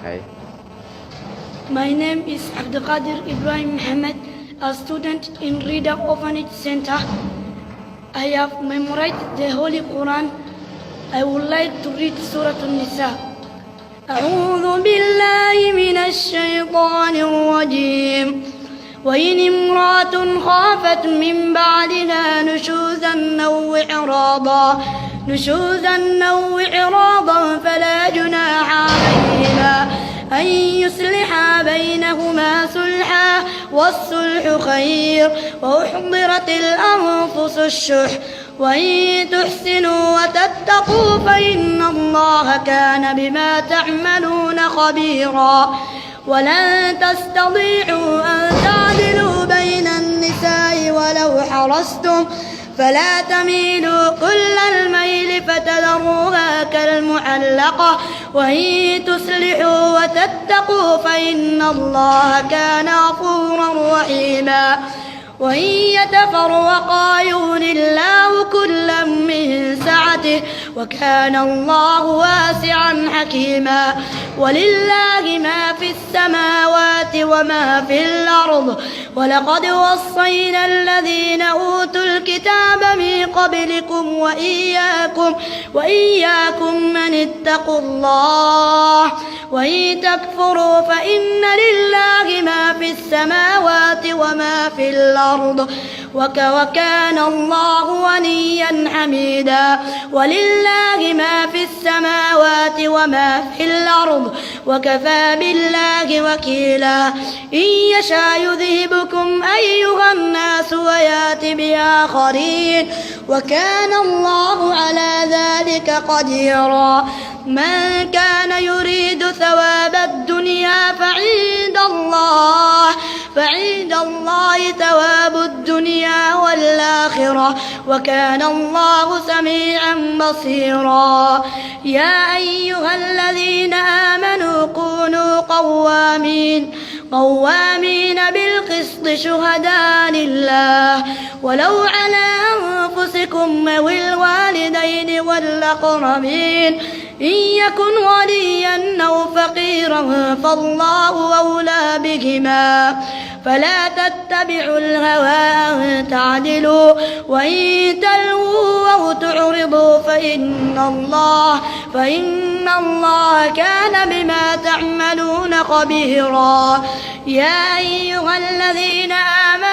Hey. My name is Abdelkader Ibrahim Mohammed, a student in Rida Orphanage Center. I have memorized the Holy Quran. I would like to read Surah An-Nisa. أعوذ بالله من الشيطان الرجيم. وإن امرأة خافت من بعدها نشوزا أو إعراضا فلا جناح عليهما أن يصلحا بينهما صلحا والصلح خير وأحضرت الأنفس الشح وإن تحسنوا وتتقوا فإن الله كان بما تعملون خبيرا ولن تستطيعوا أن تعدلوا بين النساء ولو حرصتم فلا تميلوا كل الميل فتذروها كالمعلقة وإن تصلحوا وتتقوا فإن الله كان غفورا رحيما وإن يتفرقا يغن الله كلا من سعته وكان الله واسعا حكيما ولله ما في السماوات وما في الأرض ولقد وصينا الذين أوتوا الكتاب من قبلكم وإياكم من اتقوا الله وإن تكفروا فإن لله ما في السماوات وما في الأرض وكان الله غنيا حميدا ولله ما في السماوات وما في الأرض وكفى بالله وكيلا إن يشاء يذهبكم أيها الناس ويات بآخرين وكان الله على ذلك قديرا من كان يريد ثواب الدنيا فعند الله ثواب الدنيا والآخرة وكان الله سميعا بصيرا يا أيها الذين آمنوا كونوا قوامين بالقسط شهداء لله ولو على أنفسكم أو الوالدين والأقربين إن يكن غنيا أو فقيرا فالله أولى بهما فلا تتبعوا الهوى أن تعدلوا وإن تلووا أو تعرضوا فإن الله كان بما تعملون خبيرا يا أيها الذين